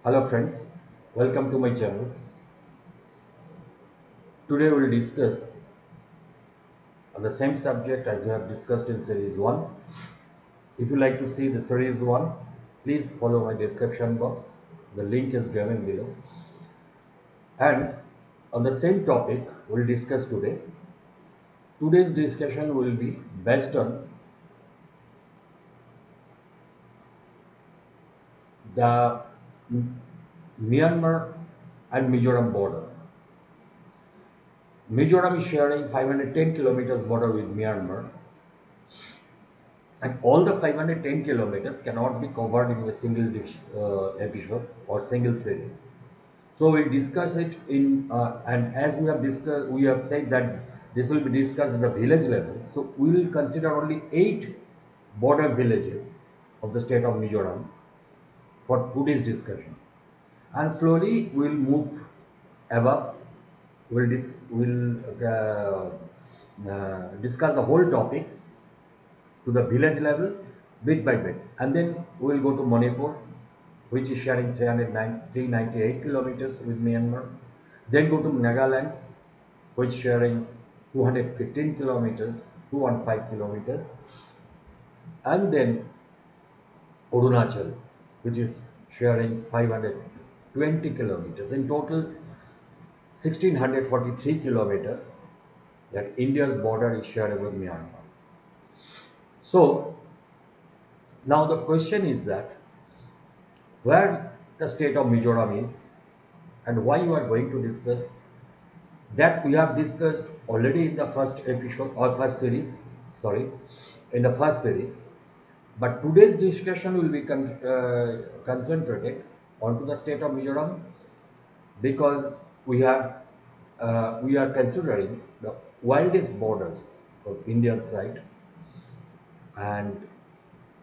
Hello friends, welcome to my channel. Today we will discuss on the same subject as we have discussed in series 1. If you like to see the series 1, please follow my description box. The link is given below. And on the same topic we will discuss today. Today's discussion will be based on the Myanmar and Mizoram border. Mizoram is sharing 510 kilometers border with Myanmar, and all the 510 kilometers cannot be covered in a single episode or single series. So we'll discuss it in, and as we have discussed, we have said that this will be discussed at the village level. So we will consider only 8 border villages of the state of Mizoram for today's discussion. And slowly we'll move above. We'll discuss the whole topic to the village level bit by bit, and then we will go to Manipur, which is sharing 398 kilometers with Myanmar. Then go to Nagaland, which is sharing 215 kilometers, 215 kilometers, and then Arunachal, which is sharing 520 kilometers. In total, 1643 kilometers that India's border is sharing with Myanmar. So now the question is that where the state of Mizoram is and why you are going to discuss that we have discussed already in the first episode or first series, sorry, in the first series. But today's discussion will be concentrated onto the state of Mizoram because we are considering the wildest borders of Indian side, and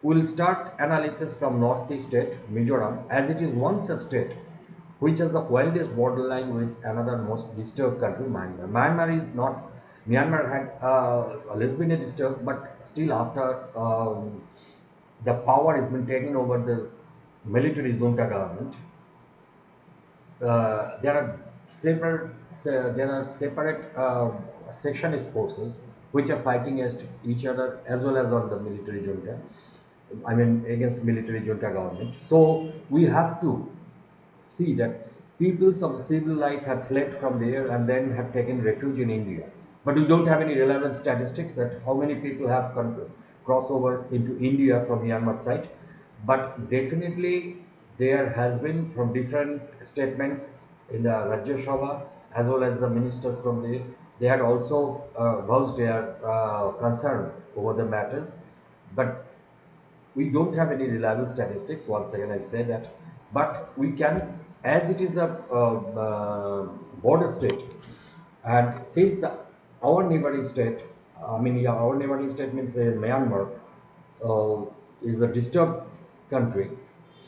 we'll start analysis from northeast state Mizoram, as it is once a state which has the wildest borderline with another most disturbed country, Myanmar. Myanmar had always been a disturbed, but still after the power has been taken over the military junta government, there are separate sectionist forces which are fighting against each other as well as on the military junta. I mean against military junta government. So we have to see that peoples of the civil life have fled from there and then have taken refuge in India. But we don't have any relevant statistics that how many people have crossed over into India from Myanmar side. But definitely there has been from different statements in the Rajya Sabha as well as the ministers from there. They had also voiced their concern over the matters. But we don't have any reliable statistics, once again I say that, but we can, as it is a border state, and since our neighboring state, our neighboring state means Myanmar, uh, is a disturbed country,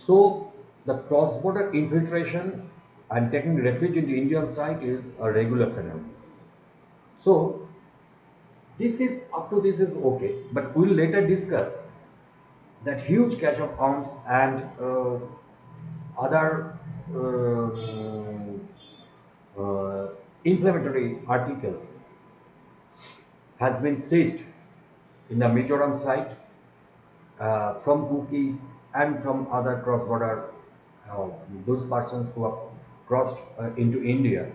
so the cross-border infiltration and taking refuge in the Indian side is a regular phenomenon. So this is okay, but we'll later discuss that huge catch of arms and other um, inflammatory articles has been seized in the Mizoram site from cookies and from other cross-border, those persons who have crossed into India,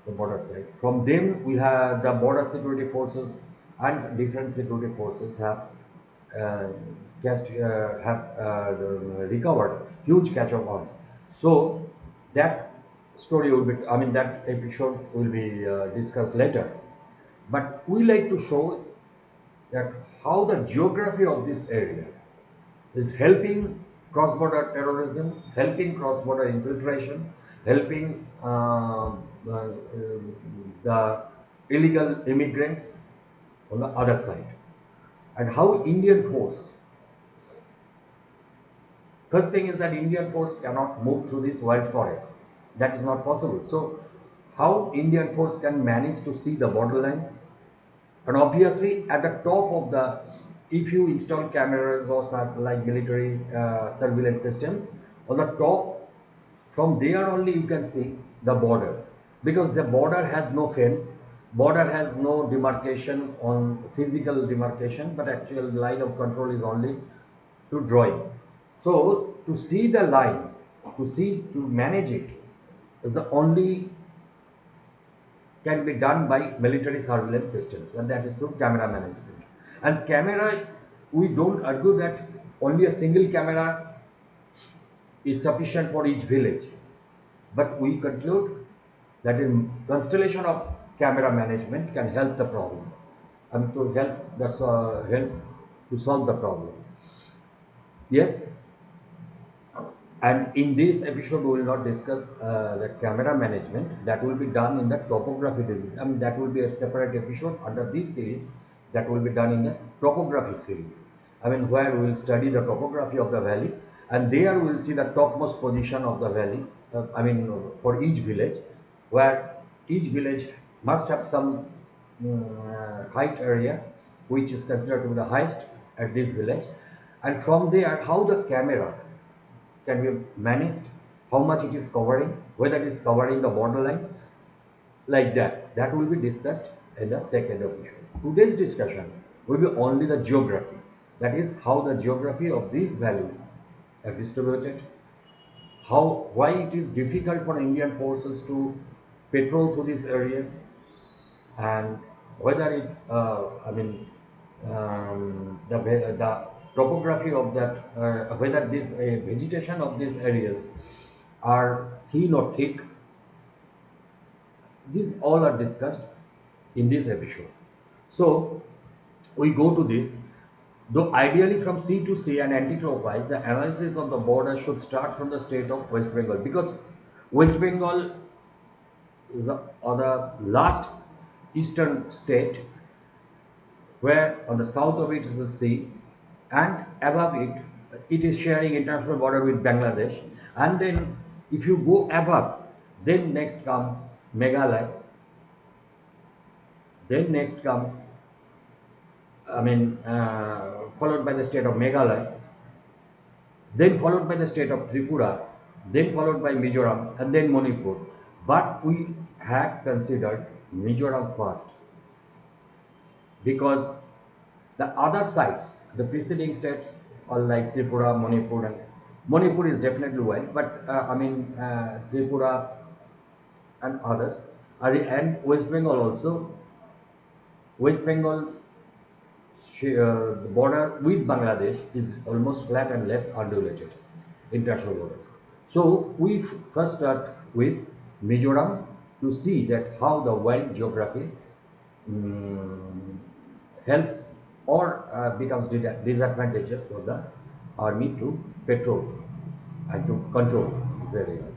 the border side. From them, we have the border security forces and different security forces uh, have recovered huge catch of arms. So that story will be, that episode will be discussed later. But we like to show that how the geography of this area is helping cross-border terrorism, helping cross-border infiltration, helping the illegal immigrants on the other side, and how Indian force. First thing is that Indian force cannot move through this wild forest. That is not possible. So, how Indian force can manage to see the borderlines? And obviously, at the top of the, if you install cameras or like military surveillance systems, on the top From there only you can see the border, because the border has no fence, border has no demarcation on physical demarcation, but actual line of control is only through drawings. So to see the line, to manage it, is the only can be done by military surveillance systems, and that is through camera management. And camera, we don't argue that only a single camera is sufficient for each village, but we conclude that in constellation of camera management can help the problem, and to help to solve the problem. Yes, and in this episode we will not discuss the camera management. That will be done in the topography division. I mean, that will be a separate episode under this series, that will be done in the topography series. I mean, where we will study the topography of the valley, and there we will see the topmost position of the valleys, for each village, where each village must have some height area which is considered to be the highest at this village, and from there how the camera can be managed, how much it is covering, whether it is covering the borderline, like that. That will be discussed in the second episode. Today's discussion will be only the geography. That is how the geography of these valleys are distributed, why it is difficult for Indian forces to patrol through these areas, and whether it's the topography of that, whether this vegetation of these areas are thin or thick. These all are discussed in this episode. So we go to this. Though ideally from sea to sea and anti-clockwise, the analysis of the border should start from the state of West Bengal, because West Bengal is the last eastern state, where on the south of it is the sea, and above it, it is sharing international border with Bangladesh. And then if you go above, then next comes Meghalaya, then next comes, followed by the state of Meghalaya, then followed by the state of Tripura, then followed by Mizoram, and then Manipur. But we had considered Mizoram first, because the other sites, the preceding states, are like Tripura, Manipur, and Manipur is definitely wild, but Tripura and others, and West Bengal also. West Bengal's the border with Bangladesh is almost flat and less undulated, international borders. So we first start with Mizoram to see that how the wild geography helps or becomes disadvantageous for the army to patrol and to control these areas.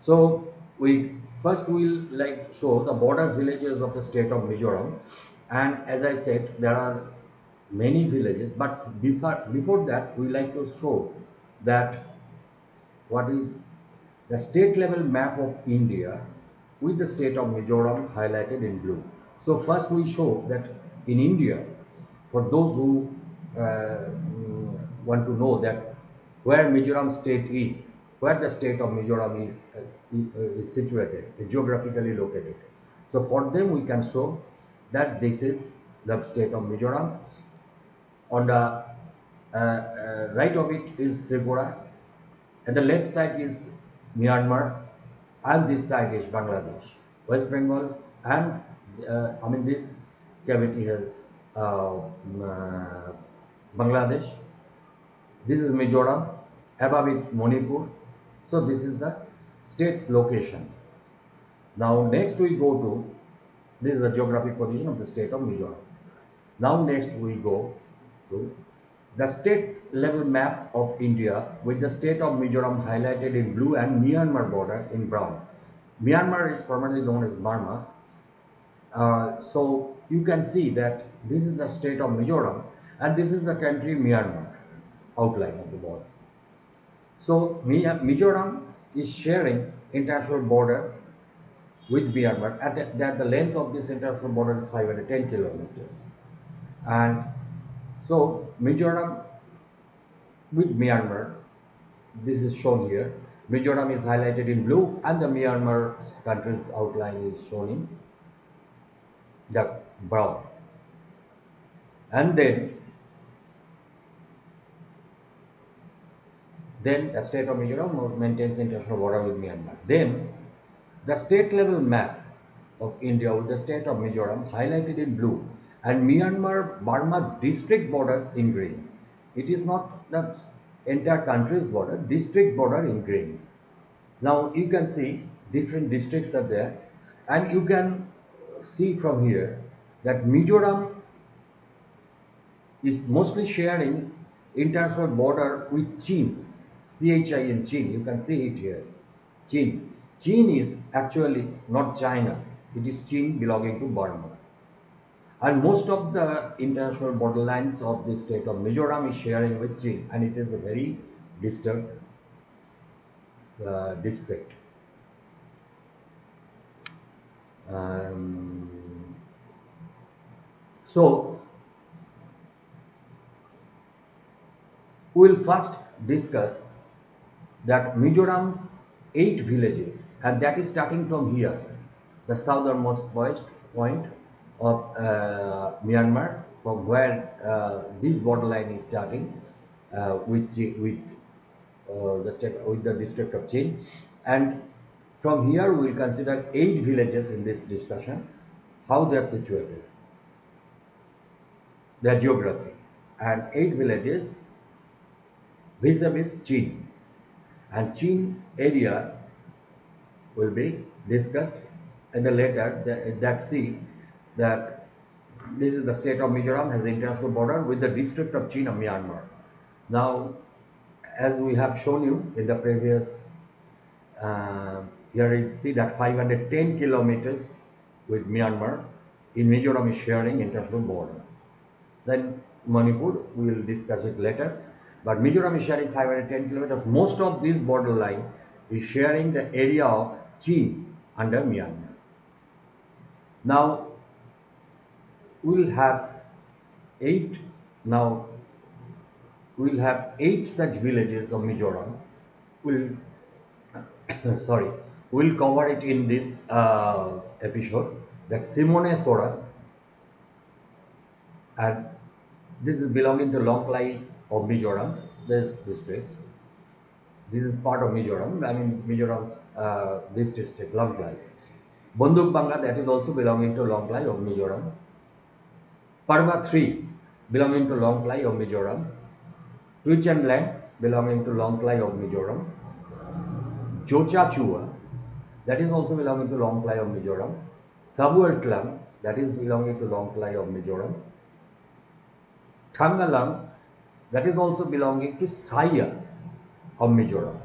So we first will like show the border villages of the state of Mizoram, and as I said, there are many villages, but before that we like to show that what is the state level map of India with the state of Mizoram highlighted in blue. So first we show that in India, for those who want to know that where Mizoram state is, where the state of Mizoram is situated, geographically located. So for them we can show that this is the state of Mizoram. On the right of it is Tripura, and the left side is Myanmar, and this side is Bangladesh, West Bengal, and this cavity has Bangladesh. This is Mizoram, above it's Manipur. So this is the state's location. Now next we go to, this is the geographic position of the state of Mizoram. Now next we go to the state level map of India with the state of Mizoram highlighted in blue and Myanmar border in brown. Myanmar is formerly known as Burma. So you can see that this is the state of Mizoram and this is the country Myanmar, outline of the border. So Mizoram is sharing international border with Myanmar at the length of this international border is 510 kilometers. And so Mizoram with Myanmar, this is shown here. Mizoram is highlighted in blue, and the Myanmar country's outline is shown in the brown. And then the state of Mizoram maintains international border with Myanmar. Then the state level map of India with the state of Mizoram highlighted in blue and Myanmar Burma district borders in green. It is not the entire country's border, district border in green. Now you can see different districts are there, and you can see from here that Mizoram is mostly sharing international border with Chin, CHIN, Chin. You can see it here, Chin. Chin is actually not China. It is Chin belonging to Burma. And most of the international borderlines of the state of Mizoram is sharing with Chin, and it is a very distant district. So we will first discuss that Mizoram's 8 villages, and that is starting from here, the southernmost point of Myanmar, from where this borderline is starting with the district of Chin, and from here we will consider 8 villages in this discussion, how they are situated, their geography, and 8 villages vis-a-vis Chin, and Chin's area will be discussed in the later that see that this is the state of Mizoram has an international border with the district of Chin of Myanmar. Now, as we have shown you in the previous, here you see that 510 kilometers with Myanmar in Mizoram is sharing international border. Then Manipur, we will discuss it later. But Mizoram is sharing 510 kilometers. Most of this borderline is sharing the area of Chin under Myanmar. Now we will have 8. Now we will have 8 such villages of Mizoram. We'll we'll cover it in this episode. That's Simone Sora, and this is belonging to Longklai of Mizoram. This districts. This is part of Mizoram. I mean Mizoram's this district, Longklai. Bunduk Bangla, that is also belonging to Longklai of Mizoram. Parva 3 belonging to Longklai of Mizoram. Twichan Land belonging to Longklai of Mizoram. Jocha Chua, that is also belonging to Longklai of Mizoram. Sabuel Klang, that is belonging to Longklai of Mizoram. Thangalang, that is also belonging to Saya of Mizoram.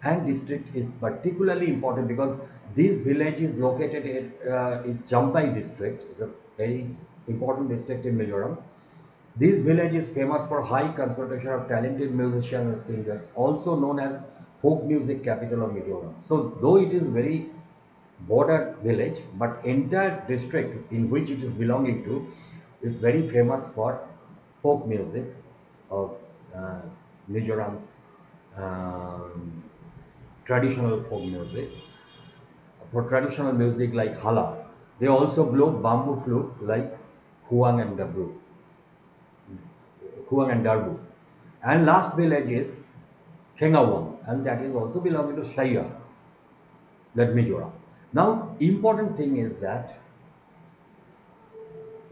And district is particularly important because this village is located in Champai district. It's a very important district in Mizoram. This village is famous for high concentration of talented musicians and singers, also known as folk music capital of Mizoram. So though it is very border village, but entire district in which it is belonging to is very famous for folk music of Mizoram's traditional folk music. For traditional music like hala, they also blow bamboo flute like Huang and Darbu. And last village is Khengawang, and that is also belonging to Shaya, that Mizoram. Now, important thing is that,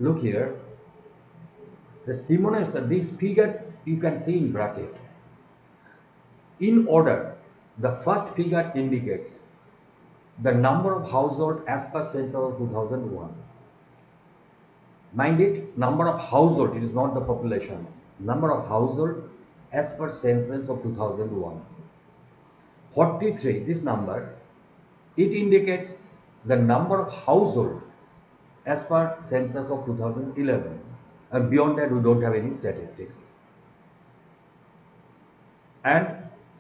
look here, the Simones, these figures you can see in bracket. In order, the first figure indicates the number of household as per census of 2001. Mind it, number of household, it is not the population. Number of household as per census of 2001. 43, this number, it indicates the number of household as per census of 2011. And beyond that, we don't have any statistics. And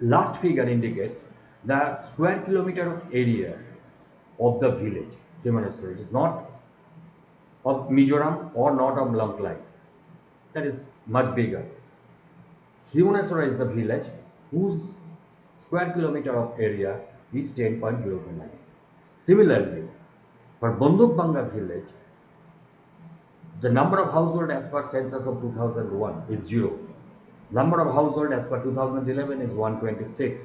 last figure indicates the square kilometer of area of the village, Simaneswar. It is not of Mizoram or not of Longklai. That is much bigger. Simaneswar is the village whose square kilometer of area is 10.029. Similarly, for Bondukbanga village, the number of households as per census of 2001 is 0. Number of households as per 2011 is 126.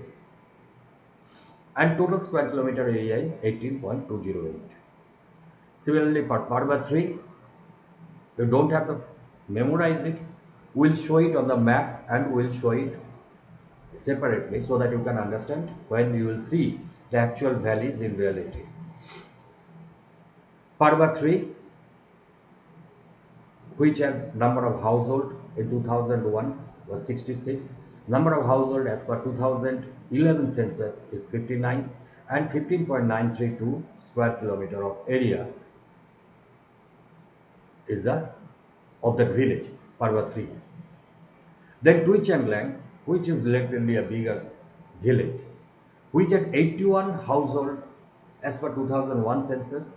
And total square kilometer area is 18.208. Similarly, for Parva 3, you don't have to memorize it. We'll show it on the map and we'll show it separately so that you can understand when you will see the actual values in reality. Parva 3, which has number of household in 2001 was 66. Number of household as per 2011 census is 59 and 15.932 square kilometer of area is the of the village, Parva 3. Then Tuichanlang, which is relatively a bigger village, which had 81 household as per 2001 census,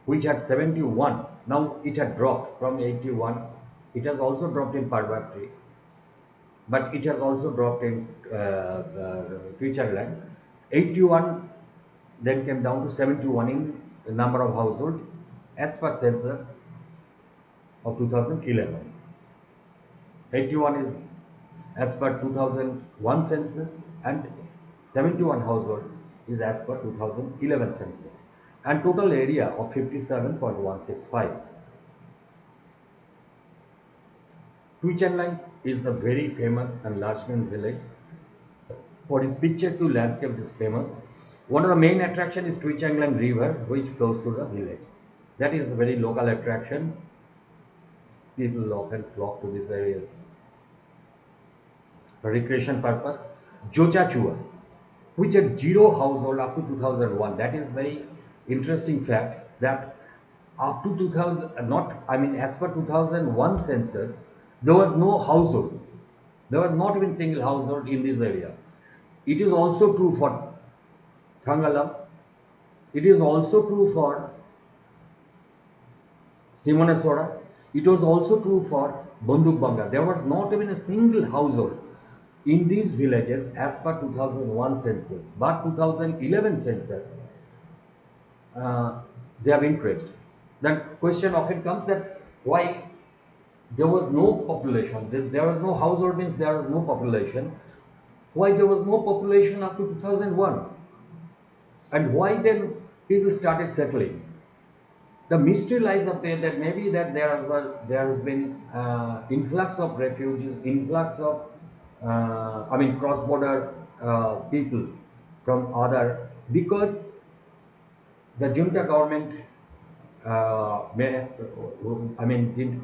which had 71. Now it had dropped from 81. It has also dropped in Parva 3, but it has also dropped in Tuichanlang. 81 then came down to 71 in the number of household as per census of 2011. 81 is as per 2001 census and 71 household is as per 2011 census, and total area of 57.165. Tuichanlang is a very famous and large-scale village. For its picture-to landscape, it is famous. One of the main attractions is Tuichanlang River, which flows through the village. That is a very local attraction. People often flock to these areas for recreation purpose. Jochachua, which had 0 household up to 2001. That is very interesting fact that up to 2000, as per 2001 census, there was no household. There was not even single household in this area. It is also true for Thangalam. It is also true for Simoneswara. It was also true for Bondukbanga. There was not even a single household in these villages as per 2001 census, but 2011 census, they have increased. Then question often comes that why there was no population, there was no household means there was no population. Why there was no population up to 2001? And why then people started settling? The mystery lies up there that maybe that there has been influx of refugees, influx of cross-border people from other, because the junta government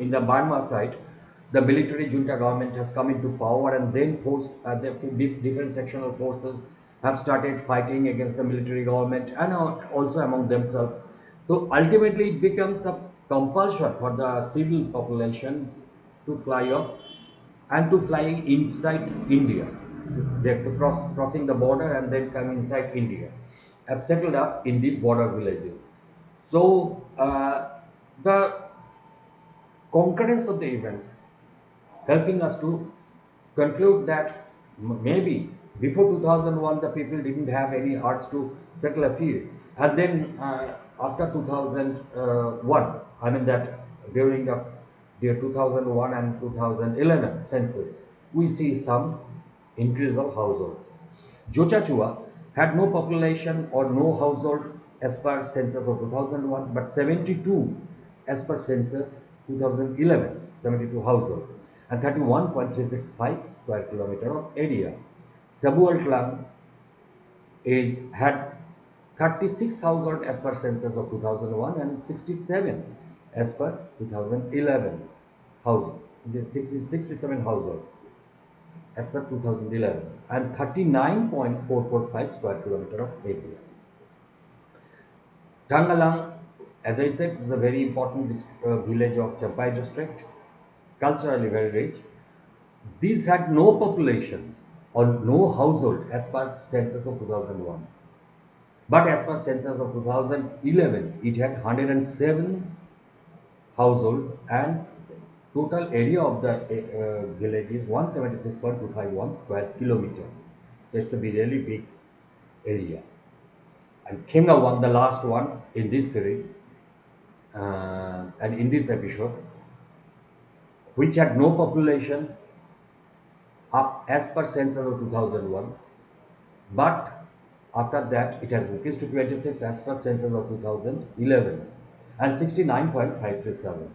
in the Burma side, the military junta government has come into power, and then the different sectional forces have started fighting against the military government and also among themselves. So ultimately it becomes a compulsion for the civil population to fly off and to fly inside India. They have to crossing the border and then come inside India, have settled up in these border villages. So the concurrence of the events helping us to conclude that maybe before 2001 the people didn't have any urge to settle a field, and then after 2001, during the year 2001 and 2011 census, we see some increase of households. Jochachua had no population or no household as per census of 2001, but 72 as per census 2011, 72 household and 31.365 square kilometer of area. Sabualtlang had 36 household as per census of 2001 and 67 as per 2011 household. 67 household as per 2011 and 39.445 square kilometer of area. Thangalang, as I said, is a very important village of Champai district, culturally very rich. These had no population or no household as per census of 2001. But as per census of 2011, it had 107 household and total area of the village is 176.251 square kilometer. It's a really big area. And Kingawang, the last one in this series, and in this episode, which had no population up as per census of 2001, but after that it has increased to 26 as per census of 2011, and 69.537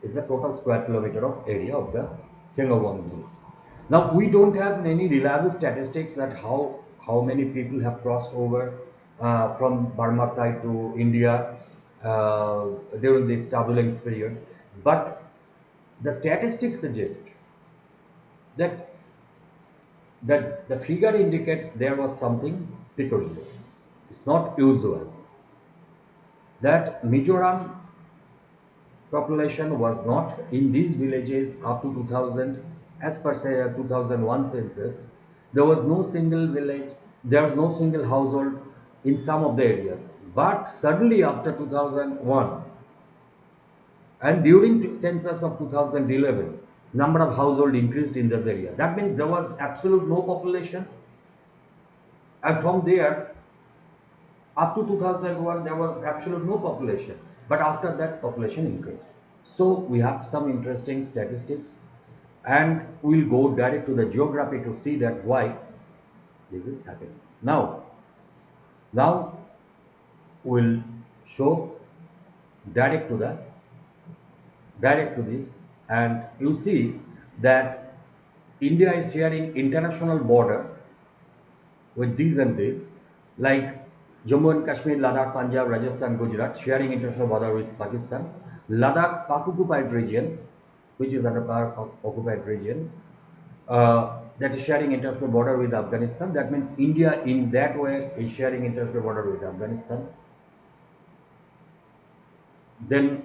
is the total square kilometer of area of the Kingawang unit. Now we don't have any reliable statistics that how many people have crossed over from Burma side to India during this turbulence period, but the statistics suggest that the figure indicates there was something peculiar. It's not usual. That Mizoram population was not in these villages up to 2000 as per say 2001 census. There was no single village, there was no single household in some of the areas, but suddenly after 2001 and during census of 2011, number of household increased in this area. That means there was absolute no population, and from there up to 2001 there was absolute no population, but after that population increased. So we have some interesting statistics, and we'll go direct to the geography to see that why this is happening. Now we'll show direct to the direct to this, and you see that India is sharing international border with these and this, like Jammu and Kashmir, Ladakh, Punjab, Rajasthan, Gujarat sharing international border with Pakistan. Ladakh, Pak occupied region, which is under Pak occupied region, that is sharing international border with Afghanistan. That means India in that way is sharing international border with Afghanistan. Then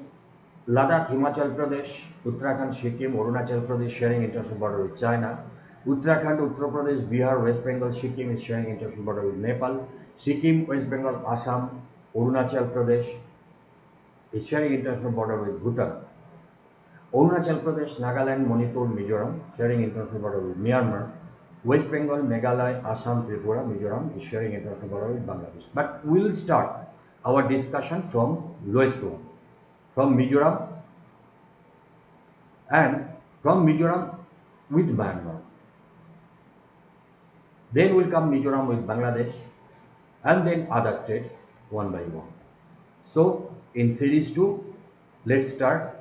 Ladakh, Himachal Pradesh, Uttarakhand, Sikkim, Arunachal Pradesh sharing international border with China. Uttarakhand, Uttar Pradesh, Bihar, West Bengal, Sikkim is sharing international border with Nepal. Sikkim, West Bengal, Assam, Arunachal Pradesh is sharing international border with Bhutan. Arunachal Pradesh, Nagaland, Manipur, Mizoram sharing international border with Myanmar. West Bengal, Meghalaya, Assam, Tripura, Mizoram is sharing international border with Bangladesh. But we will start our discussion from lowest one, from Mizoram, and from Mizoram with Myanmar. Then will come Mizoram with Bangladesh, and then other states one by one. So in series 2, let's start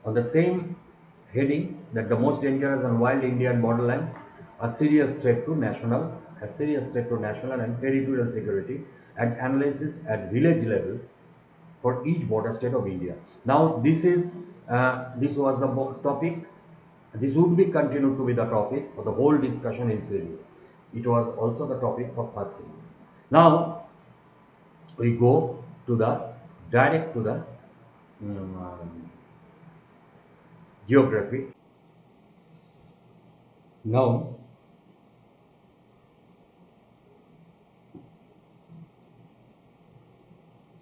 on the same heading, that the most dangerous and wild Indian borderlands, a serious threat to national and territorial security, and analysis at village level for each border state of India. Now this was the topic. This would be continued to be the topic for the whole discussion in series. It was also the topic of first series. Now we go to the direct to the geography. Now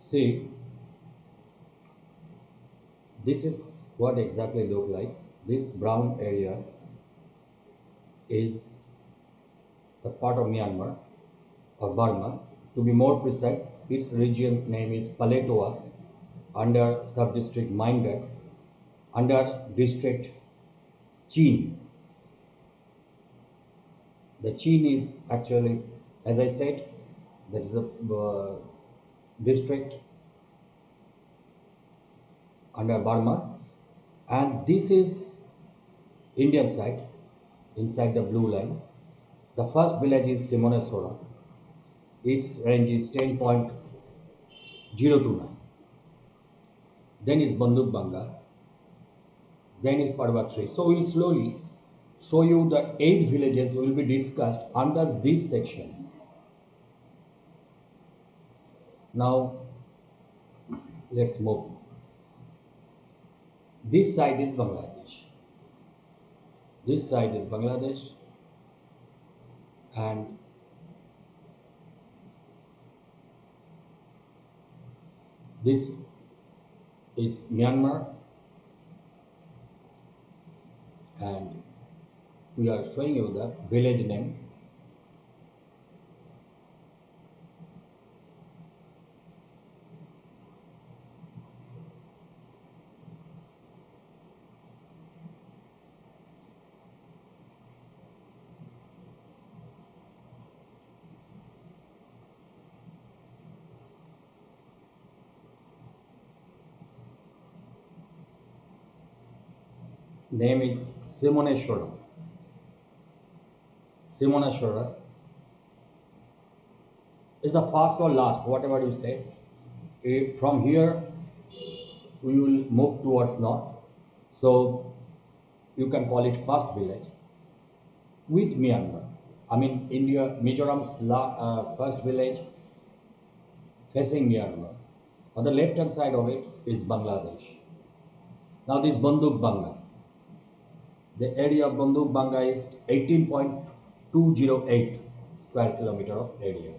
see, this is what exactly look like. This brown area is the part of Myanmar or Burma. To be more precise, its region's name is Paletoa, under sub-district Mindat, under district Chin. The Chin is actually, as I said, that is a district under Burma, and this is Indian side, inside the blue line. The first village is Simonesora. Its range is 10.029. Then is Banduk Banga. Then is Parvatri. So we will slowly show you the 8 villages will be discussed under this section. Now let's move. This side is Bangladesh. This side is Bangladesh, and this is Myanmar, and we are showing you the village name Name is Simoneshwara. Simoneshwara is the first or last, whatever you say. From here, we will move towards north. So you can call it first village with Myanmar. I mean, India, Mizoram's first village facing Myanmar. On the left hand side of it is Bangladesh. Now this Banduk Banga. The area of Banduk Banga is 18.208 square kilometer of area.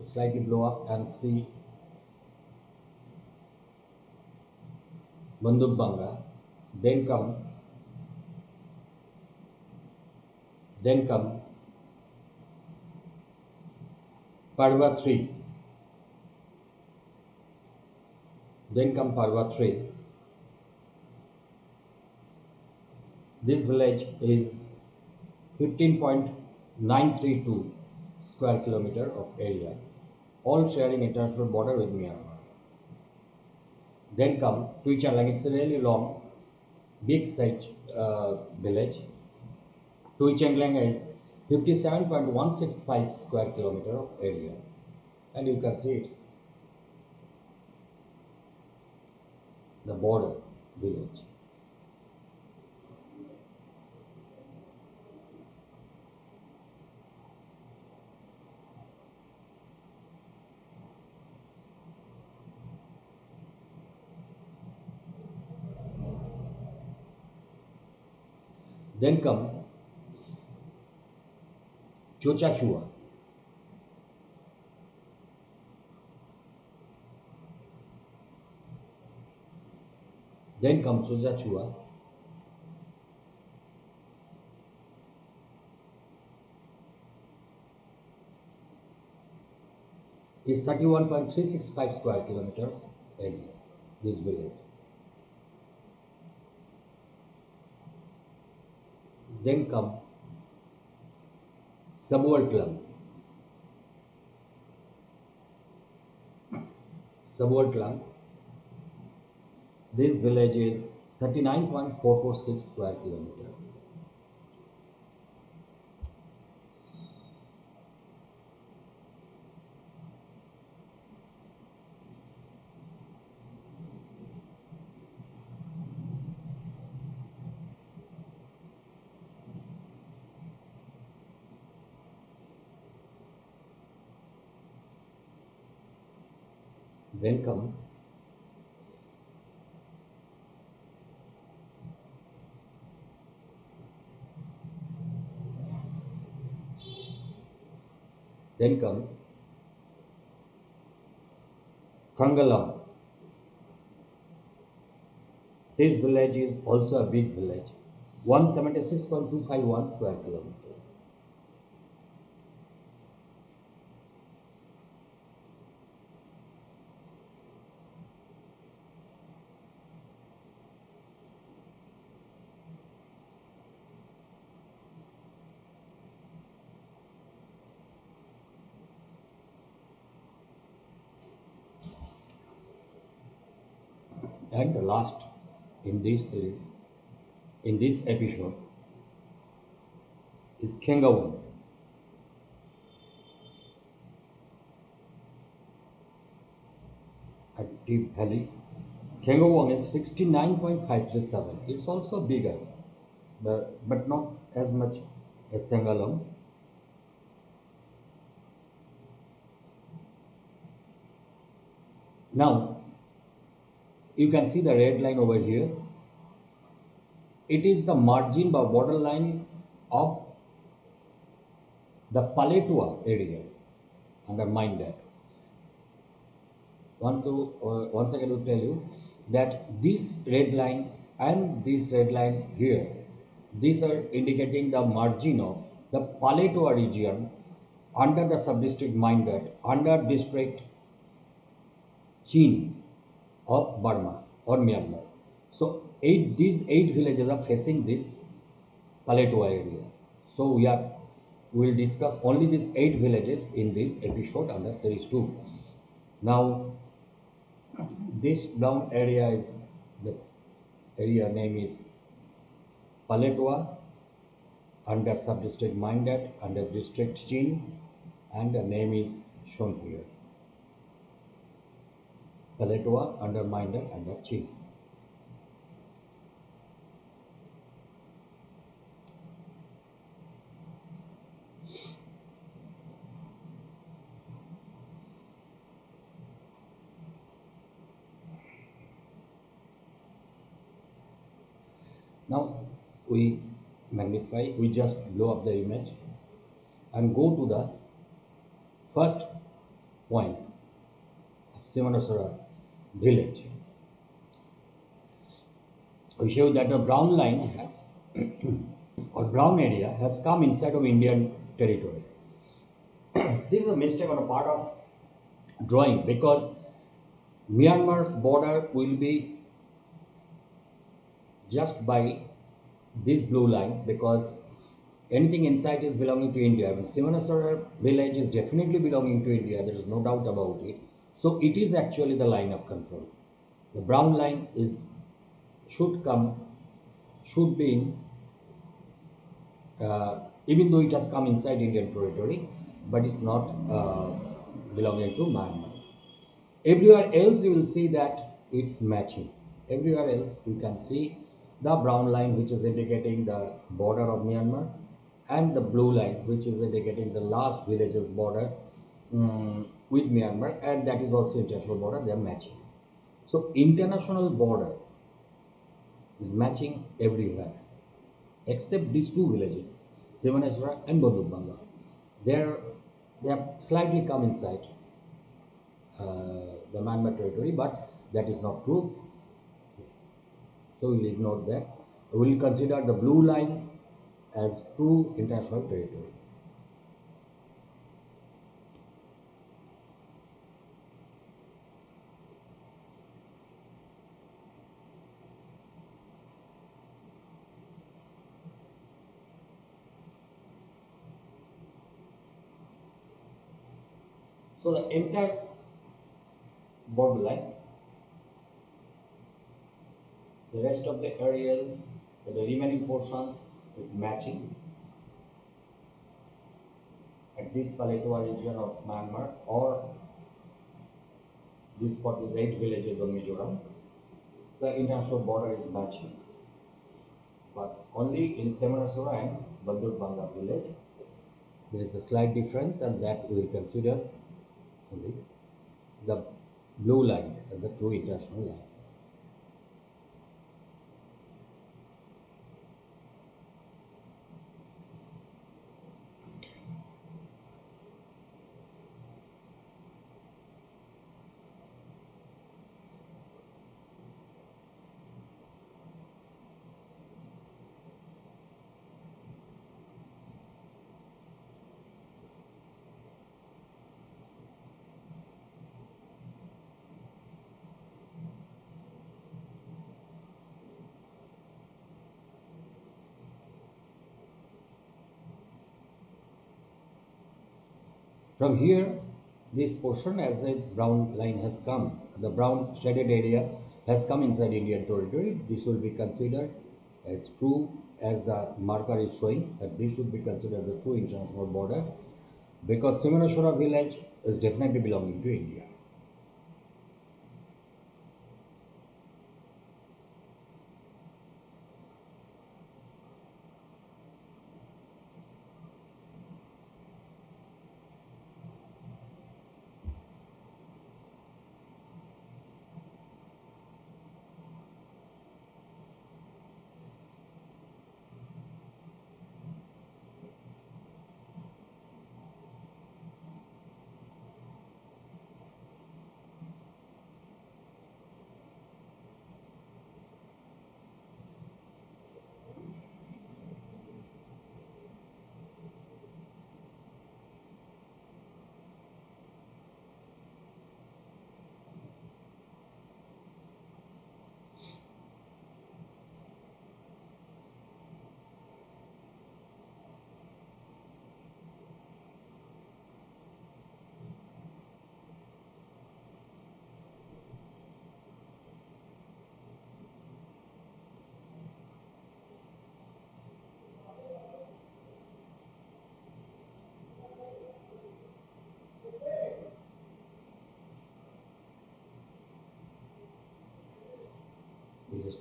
Slightly blow up and see Banduk Banga. Then come Parva 3. Then come Parva 3. This village is 15.932 square kilometer of area, all sharing international border with Myanmar. Then come Tuichanlang. It's a really long, big size village. Tuichanlang is 57.165 square kilometer of area, and you can see it's the border village. Then come Chochachua. Then come Chochachua. Is 31.365 square kilometer area, this village. Then come Sabual Klang. This village is 39.446 square kilometer. Then come Kangalam. This village is also a big village, 176.251 square kilometer. And the last in this series, in this episode, is Kengawang. At Deep Valley. Kengawang is 69.537. It's also bigger, but not as much as Tengalam. Now, you can see the red line over here. It is the margin by borderline of the Paletua area under mind that. Once again, I will tell you that this red line and this red line here, these are indicating the margin of the Paletua region under the sub-district Mindat, under district Chin of Burma or Myanmar. So these eight villages are facing this Paletua area. So we will discuss only these 8 villages in this episode under series 2. Now This brown area is the area name is Paletwa, under sub-district Mindat, under district Chin, and the name is shown here. Paletwa, under Mindat, under Chin. Now we magnify, we just blow up the image and go to the first point of Sivanasara village. We show that the brown line has or brown area has come inside of Indian territory. This is a mistake on the part of drawing, because Myanmar's border will be just by this blue line, because anything inside is belonging to India. I mean, Sivanasara village is definitely belonging to India, there is no doubt about it. So it is actually the line of control. The brown line should be in, even though it has come inside Indian territory, but it's not belonging to Myanmar. Everywhere else you will see that it's matching. Everywhere else you can see the brown line, which is indicating the border of Myanmar, and the blue line, which is indicating the last village's border with Myanmar, and that is also international border. They are matching. So international border is matching everywhere except these two villages, Sivanasara and Bandutbanga. They have slightly come inside the Myanmar territory, but that is not true. So we will ignore that. We will consider the blue line as true international territory. So the entire borderline, the rest of the areas, the remaining portions is matching at this Paletwa region of Myanmar, or these 48 villages of Mizoram. The international border is matching, but only in Semanasura and Bandutbanga village there is a slight difference, and that we will consider only the blue line as a true international line. From here, this portion, as a brown line has come, the brown shaded area has come inside Indian territory. This will be considered as true, as the marker is showing that this should be considered the true international border, because Simanashwara village is definitely belonging to India.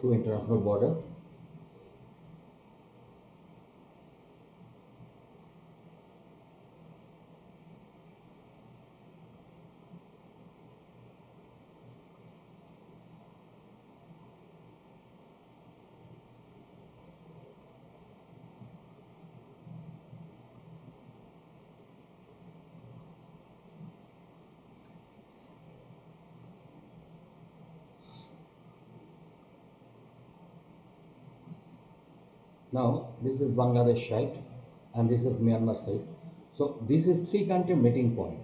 to international border. Now this is Bangladesh side and this is Myanmar side. So this is three country meeting point.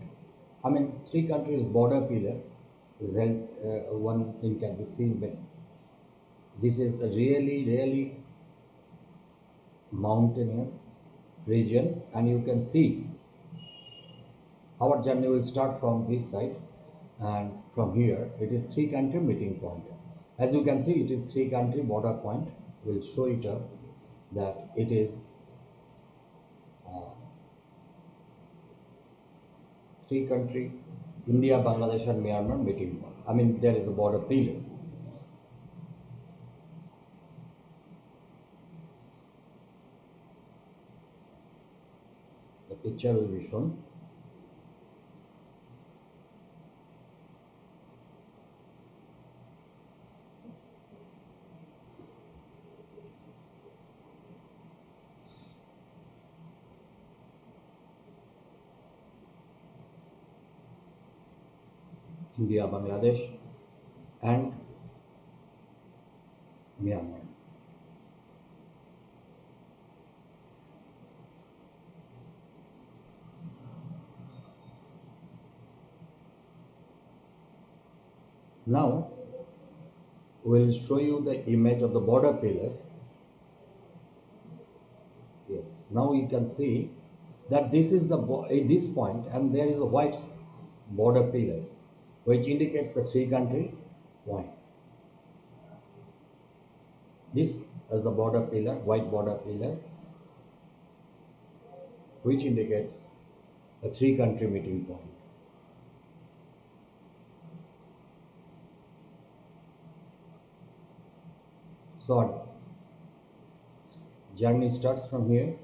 I mean three countries border pillar is held one thing can be seen, but this is a really mountainous region, and you can see our journey will start from this side, and from here it is three country meeting point. As you can see, it is three country border point. We'll show it up that it is three country India, Bangladesh and Myanmar meeting point. I mean there is a border pillar. The picture will be shown. India, Bangladesh and Myanmar. Now we'll show you the image of the border pillar. Yes, now you can see that this is the this point, and there is a white border pillar which indicates the three country point. This is the border pillar, white border pillar, which indicates a three country meeting point. So our journey starts from here.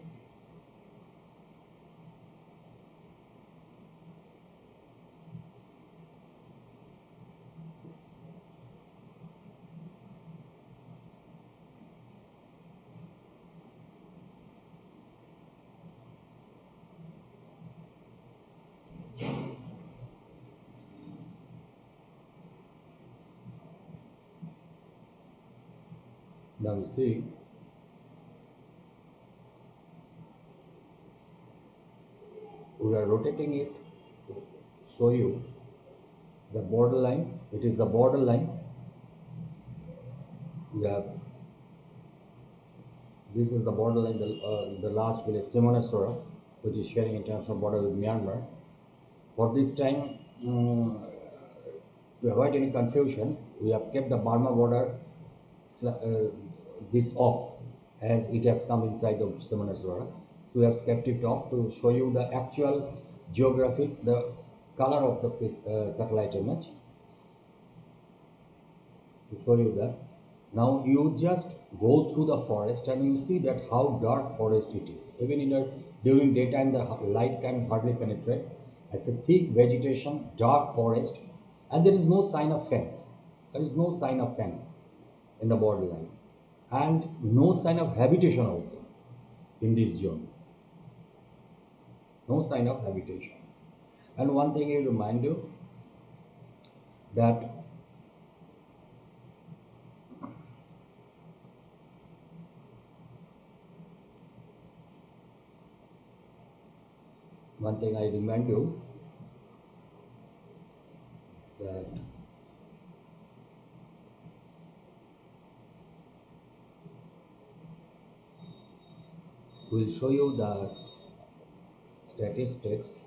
Now you see we are rotating it to show you the border line. It is the border line. We have this is the border line, the last village Simonasora, which is sharing international border with Myanmar. For this time, to avoid any confusion, we have kept the Burma border this off, as it has come inside the Simonasora. So we have kept it off to show you the actual geographic, the color of the satellite image. To show you that. Now you just go through the forest and you see that how dark forest it is. Even during daytime the light can hardly penetrate. It's a thick vegetation, dark forest, and there is no sign of fence. There is no sign of fence in the borderline, and no sign of habitation also in this zone. No sign of habitation. And one thing I remind you that that we'll show you the statistics.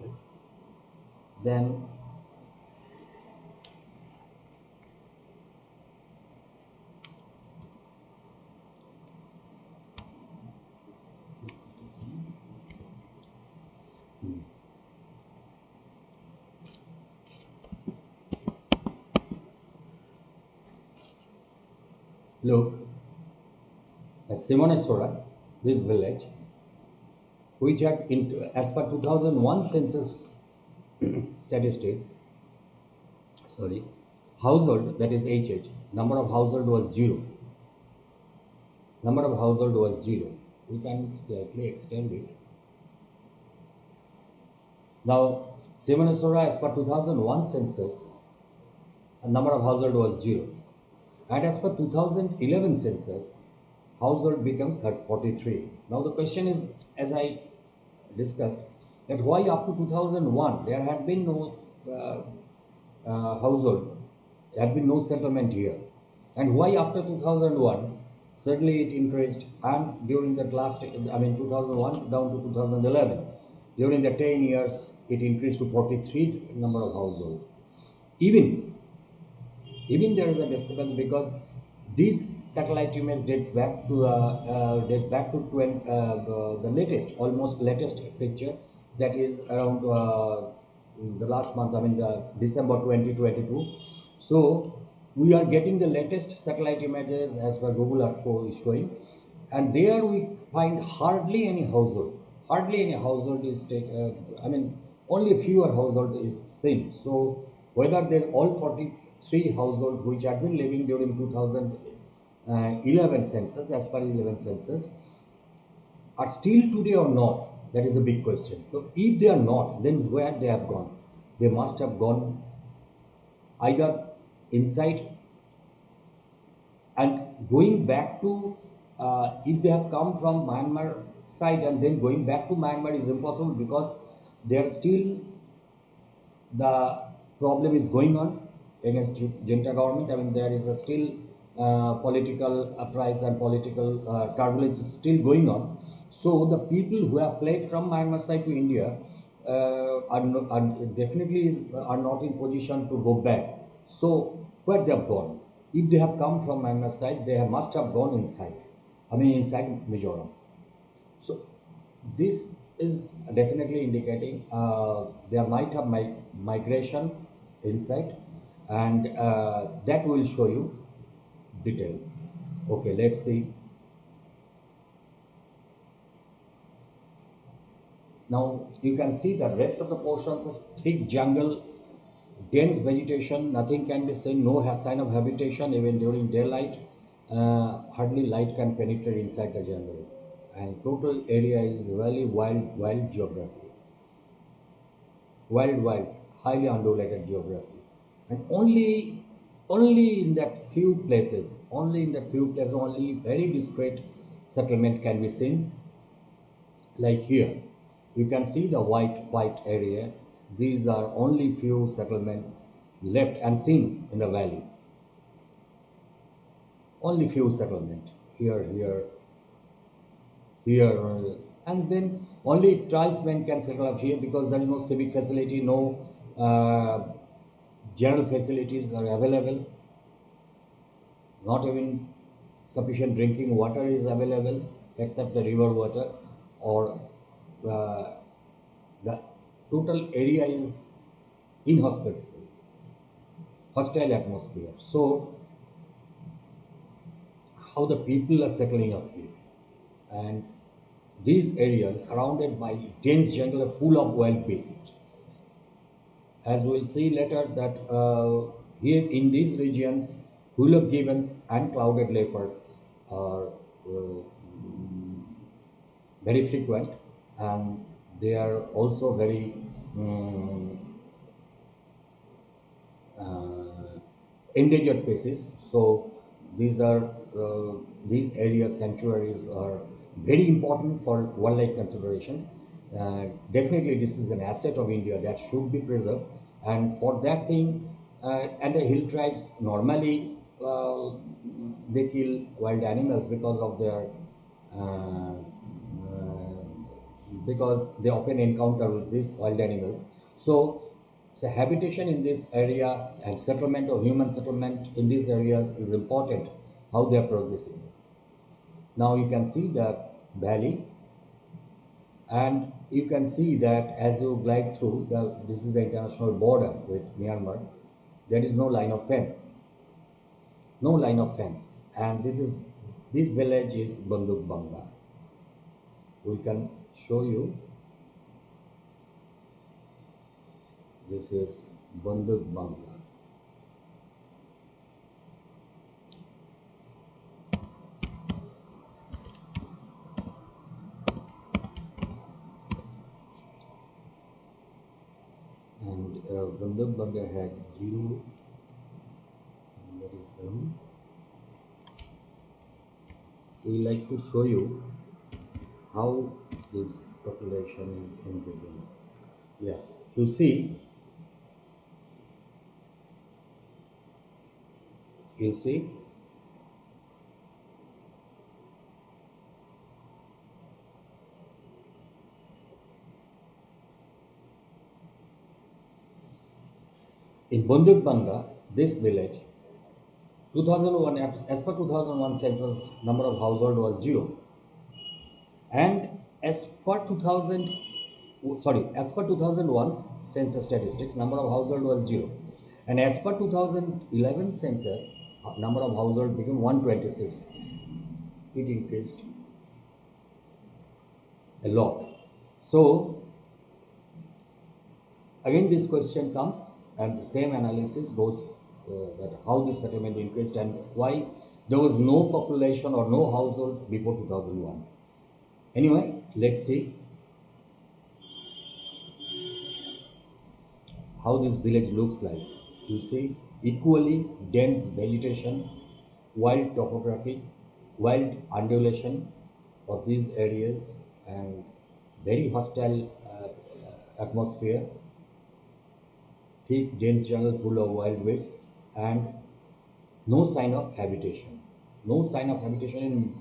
Yes. Then Look, Simonesora, this village, which had, as per 2001 census statistics, sorry, household, that is HH, number of household was 0. Number of household was 0. We can slightly extend it. Now, Simonesora, as per 2001 census, number of household was 0. And as per 2011 census, household becomes 43. Now the question is, as I discussed, that why up to 2001 there had been no household, there had been no settlement here, and why after 2001 suddenly it increased, and during that last, 2001 down to 2011, during the 10 years it increased to 43 number of households. Even there is a discrepancy because this satellite image dates back to the latest picture, that is around the last month, December 2022. So we are getting the latest satellite images as per Google Earth is showing, and there we find hardly any household. Hardly any household is only a fewer household is seen. So whether there's all 43 households which had been living during 2011 census, as per 11 census, are still today or not, that is a big question. So if they are not, then where they have gone? They must have gone either inside, and going back to, if they have come from Myanmar side and then going back to Myanmar is impossible, because there still the problem is going on against junta government. There is still political uprising and political turbulence is still going on. So the people who have fled from Myanmar side to India are definitely are not in position to go back. So where they have gone? If they have come from Myanmar side, they must have gone inside. Inside Mizoram. So this is definitely indicating there might have migration inside, and that will show you detail. Okay, let's see. Now you can see the rest of the portions is thick jungle, dense vegetation, nothing can be seen, no sign of habitation even during daylight. Hardly light can penetrate inside the jungle, and total area is really wild geography, wild, highly undulated geography, and only in that few places, only very discrete settlement can be seen. Like here, you can see the white area. These are only few settlements left and seen in the valley. Only few settlement here, and then only tribesmen can settle up here, because there is no civic facility, no general facilities are available. Not even sufficient drinking water is available, except the river water, or the total area is inhospitable, hostile atmosphere. So how the people are settling up here, and these areas surrounded by dense jungle are full of wild beasts. As we will see later that here in these regions, willow gibbons and clouded leopards are very frequent, and they are also very endangered species. So these area sanctuaries are very important for wildlife considerations. Definitely this is an asset of India that should be preserved, and for that thing, and the hill tribes normally they kill wild animals because of their because they often encounter with these wild animals. So habitation in this area and settlement or human settlement in these areas is important, how they are progressing. Now you can see the valley, and you can see that as you glide through, this is the international border with Myanmar. There is no line of fence. No line of fence. and this village is Banduk Banga. We can show you. This is Banduk Banga. And Banduk Banga had 0, and that is them. We like to show you how this population is increasing. Yes, you see, you see, in Banduk Banga, this village, 2001, as per 2001 census, number of household was 0. And as per 2001 census statistics, number of household was 0. And as per 2011 census, number of household became 126. It increased a lot. So again this question comes, and the same analysis goes that how this settlement increased and why there was no population or no household before 2001. Anyway, let's see how this village looks like. You see equally dense vegetation, wild topography, wild undulation of these areas, and very hostile atmosphere, thick dense jungle full of wild beasts, and no sign of habitation. No sign of habitation in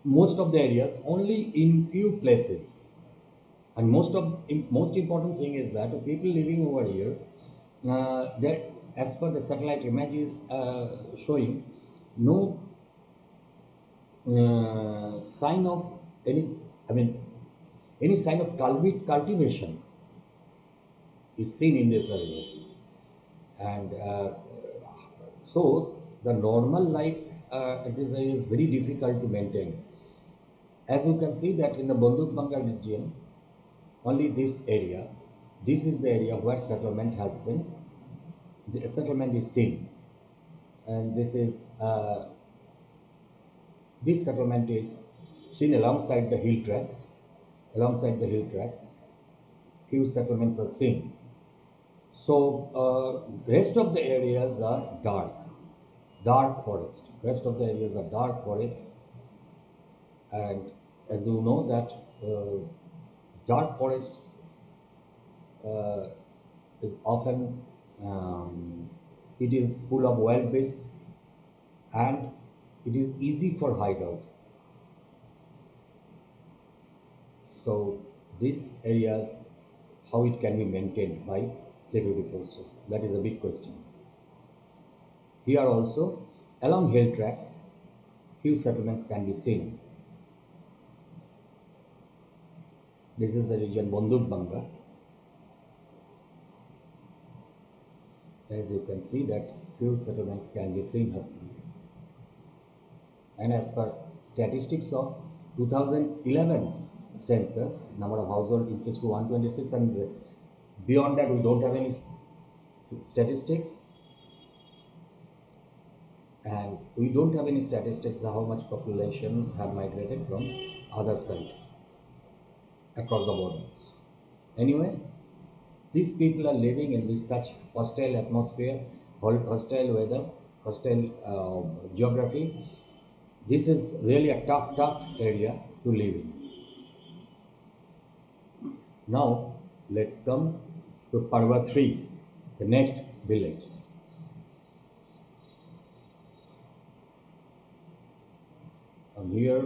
most of the areas, only in few places. And most important thing is that the people living over here, that as per the satellite images showing, no sign of any, I mean, any sign of cultivation is seen in these areas. And so the normal life at this area is very difficult to maintain. As you can see that in the Banduk Banga region, only this area, this is the area where settlement has been, the settlement is seen. And this settlement is seen alongside the hill tracks. Alongside the hill track, few settlements are seen. So rest of the areas are dark forest. Rest of the areas are dark forest, and as you know that dark forests is often it is full of wild beasts, and it is easy for hideout. So these areas, how it can be maintained by security forces? That is a big question. Here also, along hill tracks, few settlements can be seen. This is the region Banduk Banga. As you can see that few settlements can be seen here. And as per statistics of 2011 census, number of household increased to 126, and beyond that we don't have any statistics. And we don't have any statistics of how much population have migrated from other side across the border. Anyway, these people are living in this such hostile atmosphere, hostile weather, hostile geography. This is really a tough area to live in. Now let's come to Parva 3, the next village. From here,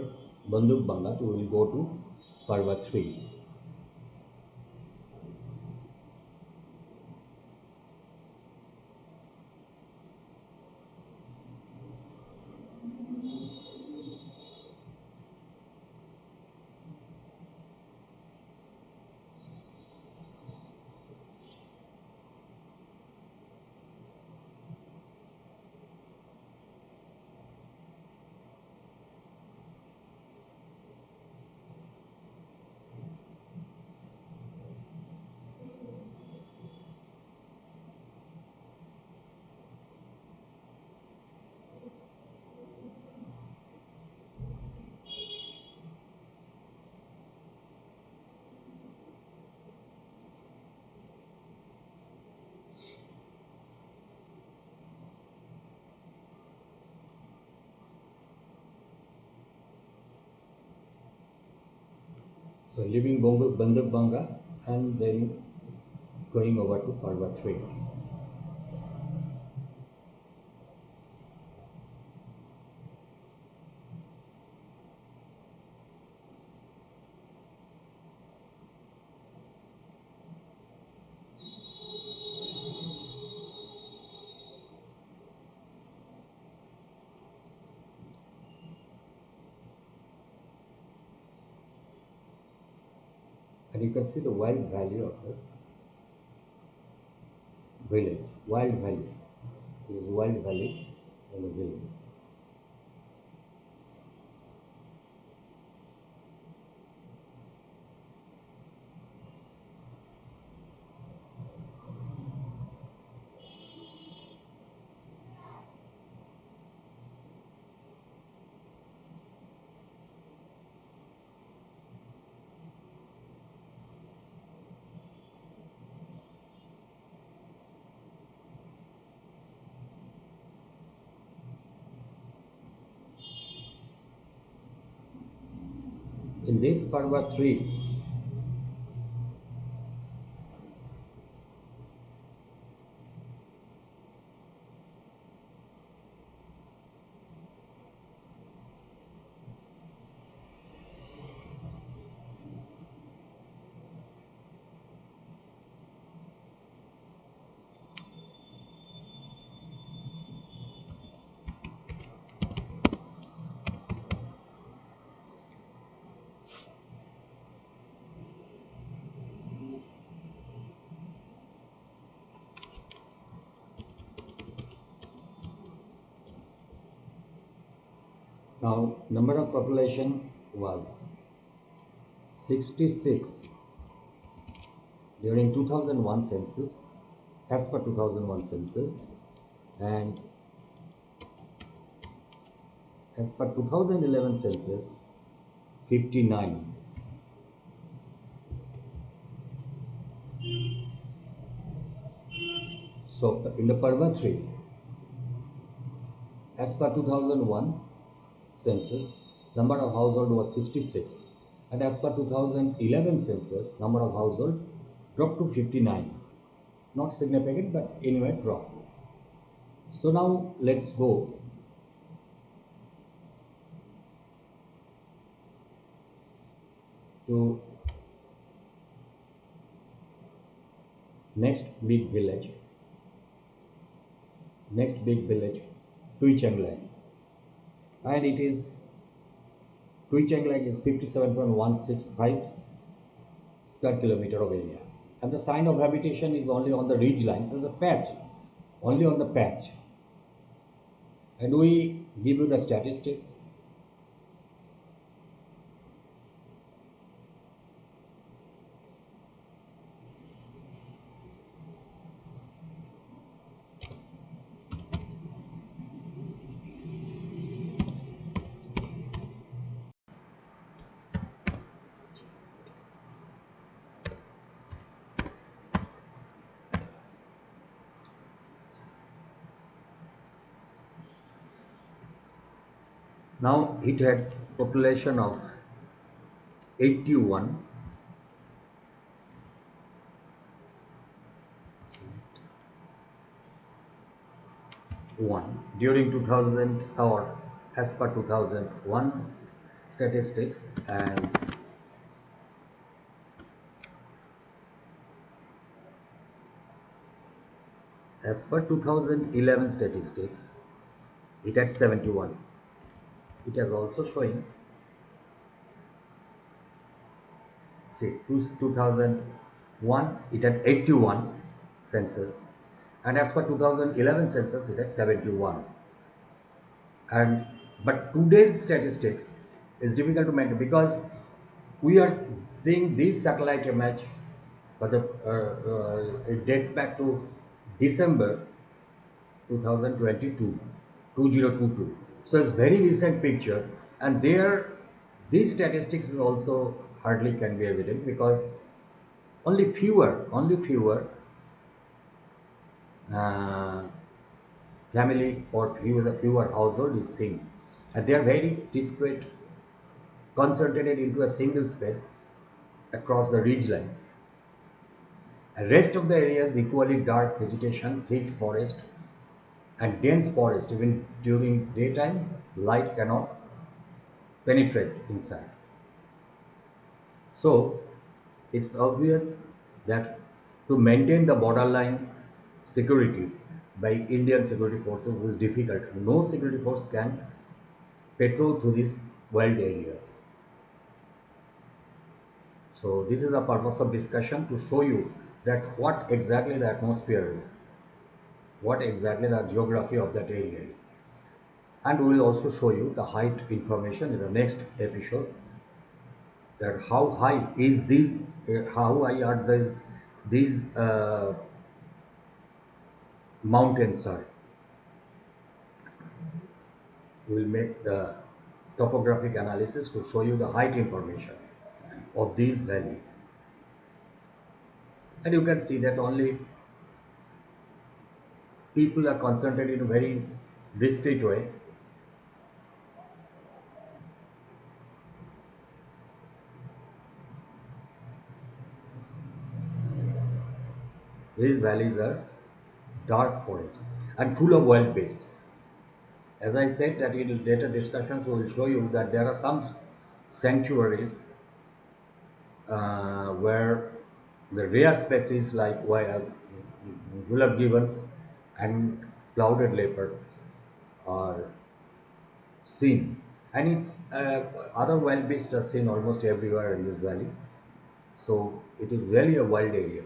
Banduk Banga, we will go to Parva 3. So leaving Banduk Banga and then going over to Parva 3. And you can see the wild value of the village. Wild valley. It is wild valley in the village. In this Parva 3, now number of population was 66 during 2001 census, as per 2001 census, and as per 2011 census, 59. So in the Parva 3, as per 2001 census, number of household was 66, and as per 2011 census, number of household dropped to 59. Not significant, but anyway drop. So now let's go to next big village, Tui Chenglang, and it is Tui Chenglang is 57.165 square kilometer of area, and the sign of habitation is only on the ridge lines as a patch, only on the patch. And we give you the statistics. Now it had population of 81 during 2000, or as per 2001 statistics, and as per 2011 statistics, it had 71. It is also showing, see, 2001 it had 81 census, and as per 2011 census it had 71. And but today's statistics is difficult to maintain because we are seeing this satellite image, but it dates back to December 2022, 2022. So it's very recent picture, and there these statistics is also hardly can be evident because only fewer uh, family or fewer household is seen, and they are very disparate, concentrated into a single space. across the ridge lines. The rest of the area is equally dark vegetation, thick forest, and dense forest. Even during daytime, light cannot penetrate inside. So it's obvious that to maintain the borderline security by Indian security forces is difficult. No security force can patrol through these wild areas. So this is the purpose of discussion, to show you that what exactly the atmosphere is, what exactly the geography of that area is. And we will also show you the height information in the next episode, that how high is these, how high are these mountains are. We will make the topographic analysis to show you the height information of these valleys. And you can see that only people are concentrated in a very discrete way. These valleys are dark forests and full of wild beasts. As I said that in later discussions we will show you that there are some sanctuaries where the rare species like gulab gibbons and clouded leopards are seen, and it's other wild beasts are seen almost everywhere in this valley. So it is really a wild area.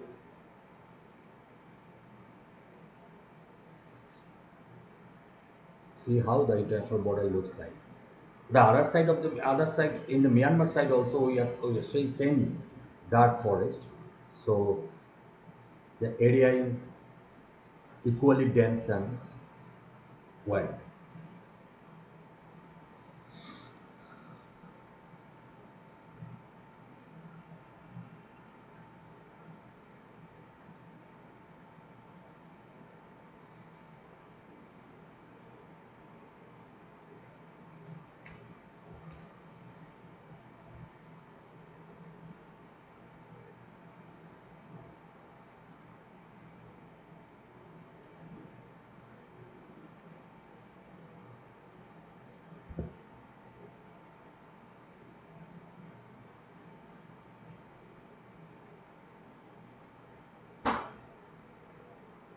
See how the international border looks like. The other side in the Myanmar side also we are seeing same dark forest. So the area is equally dense and wild.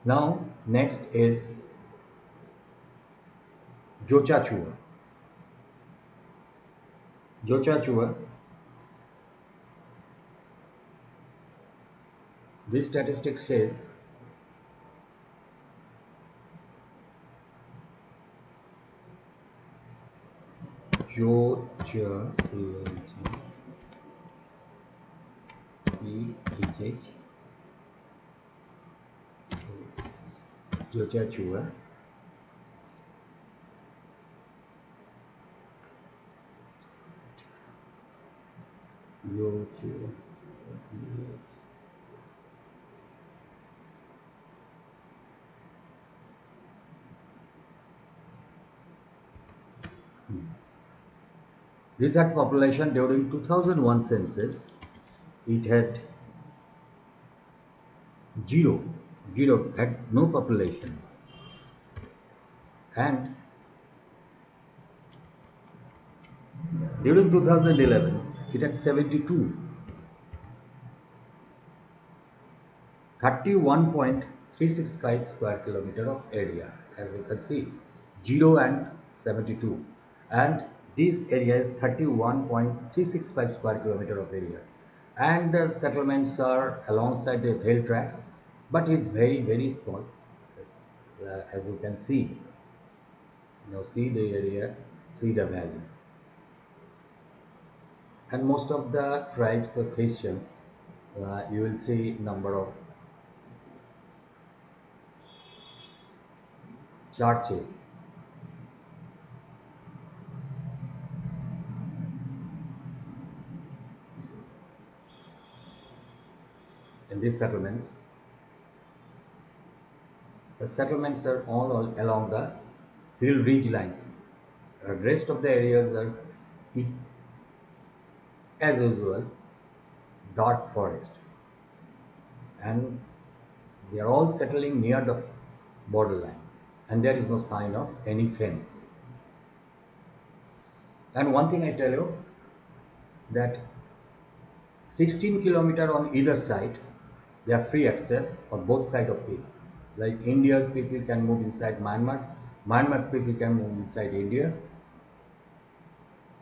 Now next is Jochachua. Jochachua. This statistic says Jochachua This had population during 2001 census. It had zero, had no population, and during 2011 it had 72, 31.365 square kilometer of area. As you can see, 0 and 72, and this area is 31.365 square kilometer of area, and the settlements are alongside these hill tracks, but is very small, as you can see. Now see the area, see the valley, and most of the tribes are Christians. You will see number of churches in these settlements. The settlements are all along the hill ridge lines. The rest of the areas are, as usual, dark forest, and they are all settling near the borderline, and there is no sign of any fence. And one thing I tell you, that 16 kilometer on either side, they are free access on both sides of it. Like India's people can move inside Myanmar, Myanmar's people can move inside India,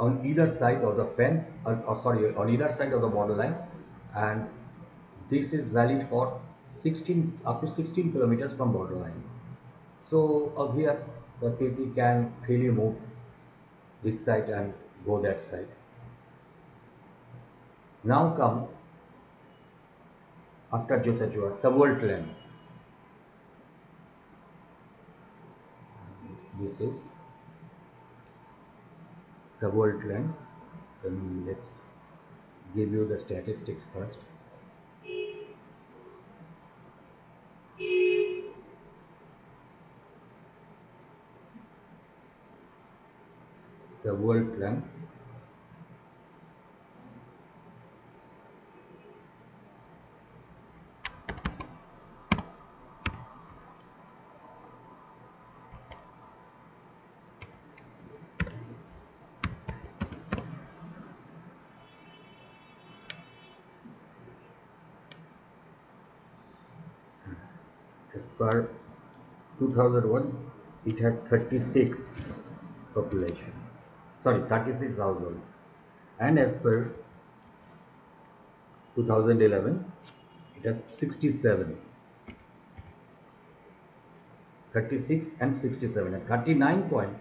on either side of the fence, or sorry, on either side of the borderline, and this is valid for 16 up to 16 kilometers from borderline. So obvious the people can freely move this side and go that side. Now come after Jotachua, subworld land. This is subworld land. Then let's give you the statistics first. Subworld land. As per 2001, it had 36 population, sorry, 36 household, and as per 2011, it has 67, 36 and 67, and 39 point.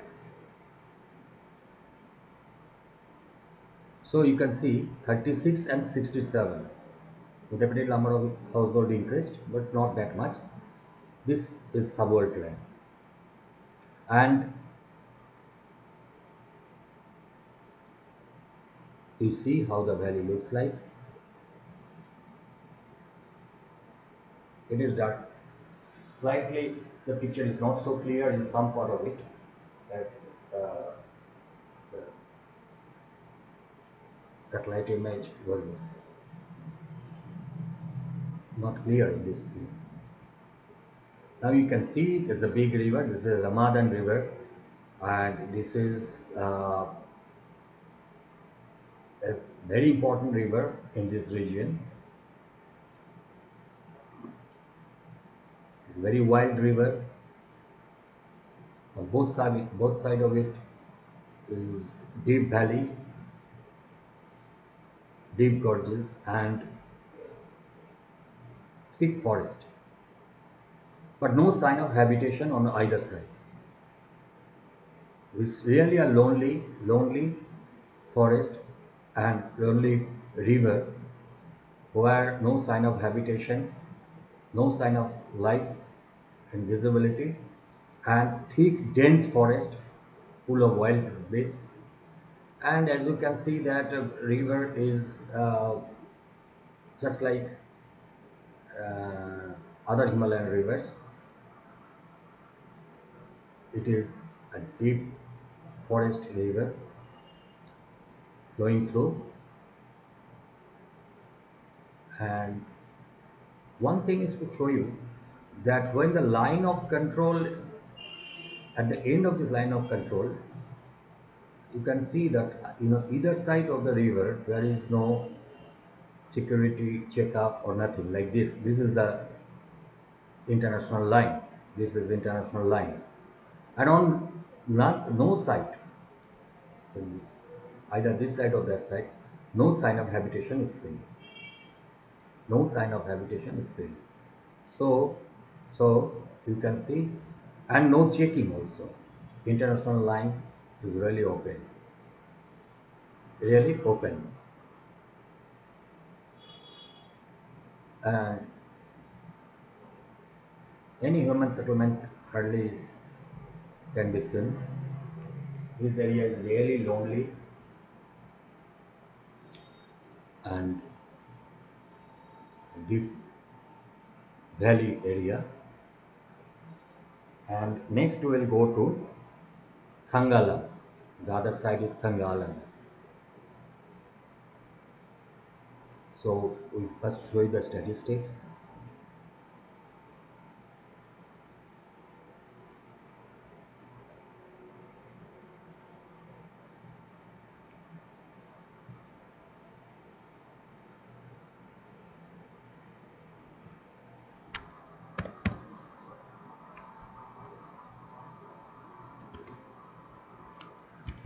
So you can see 36 and 67. The definite number of household increased, but not that much. This is subworld land, and you see how the valley looks like. It is dark. Slightly, the picture is not so clear in some part of it, as the satellite image was not clear in this view. Now you can see there's a big river. This is Ramadan River, and this is a very important river in this region. It's a very wide river. On both side of it is deep valley, deep gorges, and thick forest, but no sign of habitation on either side. It's really a lonely forest and lonely river where no sign of habitation, no sign of life and visibility, and thick dense forest full of wild beasts. And as you can see, that river is just like other Himalayan rivers. It is a deep forest river flowing through, and one thing is to show you that when the line of control, at the end of this line of control, you can see that either side of the river there is no security checkup or nothing like this. This is the international line. This is international line, and on no side, either this side or that side, no sign of habitation is seen. No sign of habitation is seen. So you can see, and no checking also. International line is really open. Really open. And any human settlement hardly can be seen. This area is really lonely and deep valley area. And next we will go to Thangalam. The other side is Thangalam. So we first show you the statistics.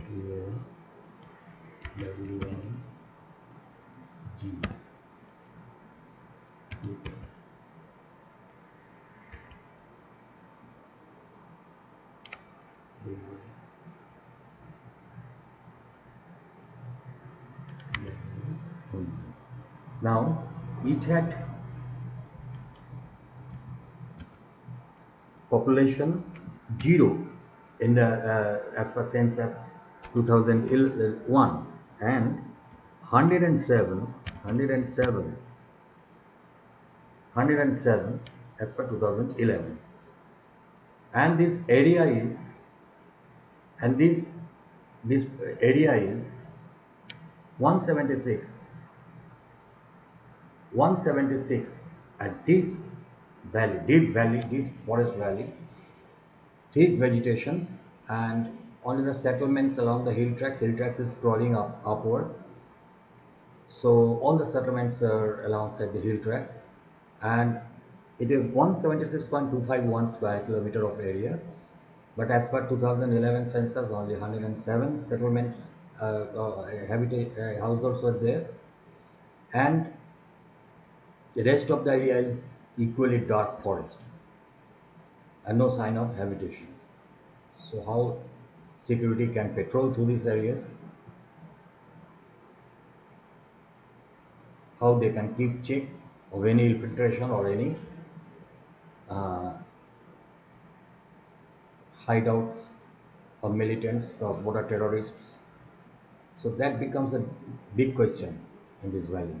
Here, W1, G. Now, it had population 0 in the as per census 2001 and 107 as per 2011, and this area is and this area is 176 a deep forest valley, thick vegetations, and only the settlements along the hill tracks. Hill tracks is crawling upward. So all the settlements are alongside the hill tracks, and it is 176.251 square kilometer of area. But as per 2011 census, only 107 settlements, households were there, and the rest of the area is equally dark forest and no sign of habitation. So how security can patrol through these areas? How they can keep check of any infiltration or any uh, hideouts of militants, cross-border terrorists? So that becomes a big question in this valley.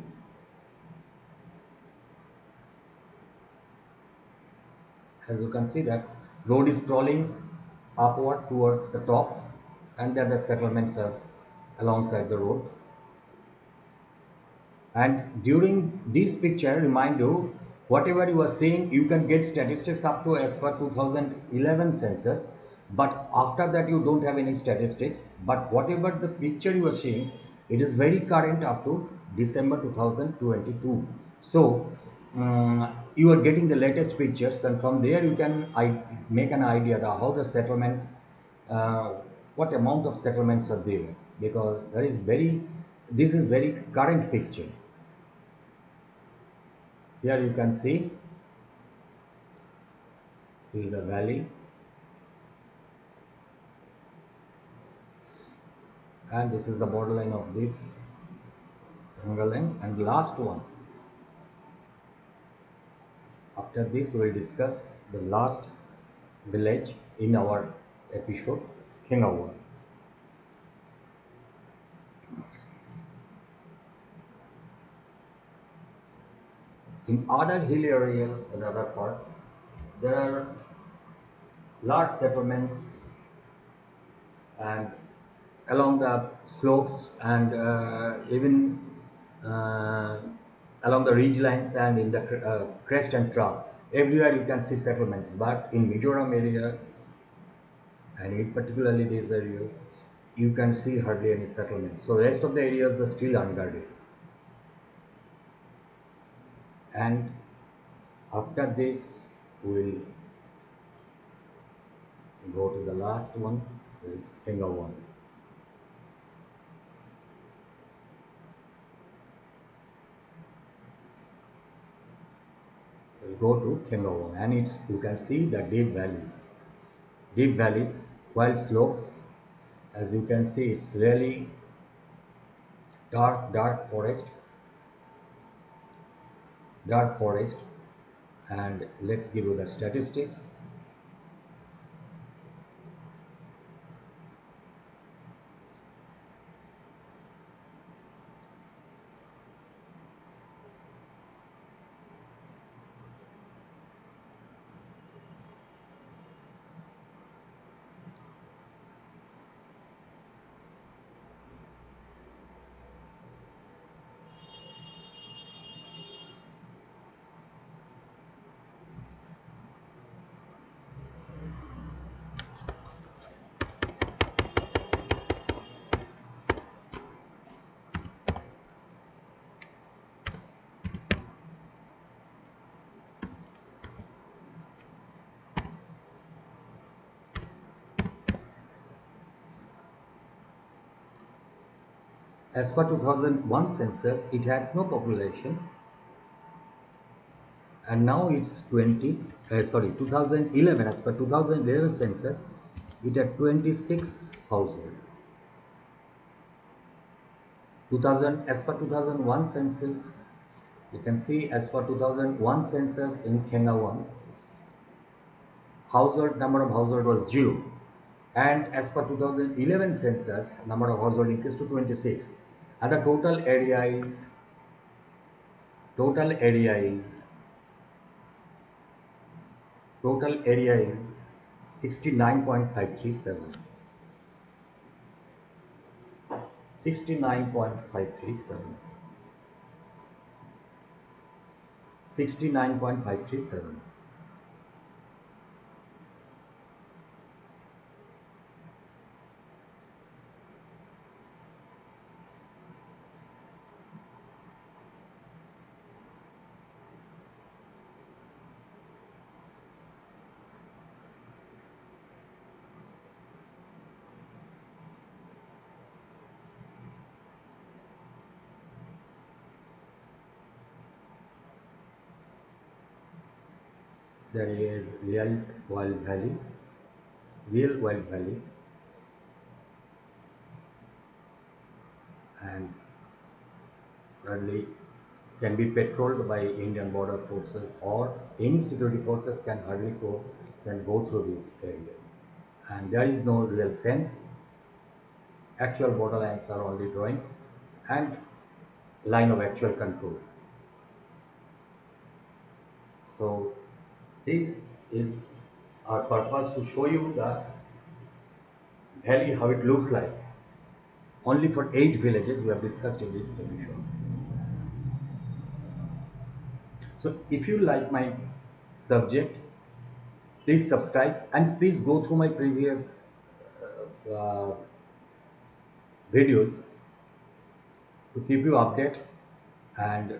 As you can see that road is crawling upward towards the top, and then the settlements are alongside the road. And during this picture, remind you, whatever you are seeing, you can get statistics up to as per 2011 census, but after that you don't have any statistics. But whatever the picture you are seeing, it is very current up to December 2022. So you are getting the latest pictures, and from there you can make an idea of how the settlements, uh, what amount of settlements are there, because this is very current picture. Here you can see the valley, and this is the borderline of this line. And last one, after this we will discuss the last village in our episode, Kingawa. In other hill areas and other parts, there are large settlements, and along the slopes, and even uh, along the ridge lines, and in the crest and trough, everywhere you can see settlements. But in Mizoram area, and in particularly these areas, you can see hardly any settlements. So the rest of the areas are still unguarded. And after this, we'll go to the last one, is Pengawan. We'll go to Pengawan, and you can see the deep valleys, wild slopes. As you can see, it's really dark forest. And let's give you the statistics. As per 2001 census, it had no population, and now it's 2011, as per 2011 census, it had 26,000. 2000, as per 2001 census, you can see as per 2001 census in Kenya 1, number of household was 0, and as per 2011 census, number of household increased to 26, and the total area is 69.537. 69.537. 69.537. There is wild valley, real wild valley, and currently can be patrolled by Indian border forces, or any security forces can go through these areas. And there is no real fence. Actual border lines are only drawing and line of actual control. So this is our purpose, to show you the valley, how it looks like. Only for 8 villages we have discussed in this episode. So if you like my subject, please subscribe, and please go through my previous uh, videos to keep you updated and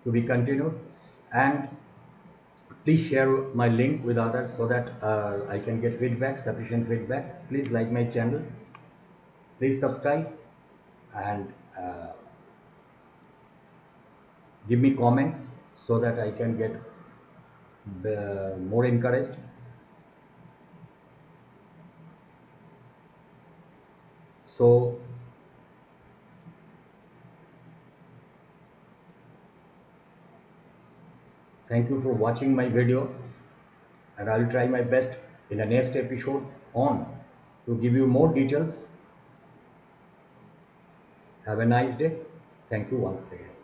to be continued. And please share my link with others so that I can get sufficient feedbacks. Please like my channel, please subscribe, and give me comments so that I can get more encouraged. So thank you for watching my video, and I will try my best in the next episode to give you more details. Have a nice day. Thank you once again.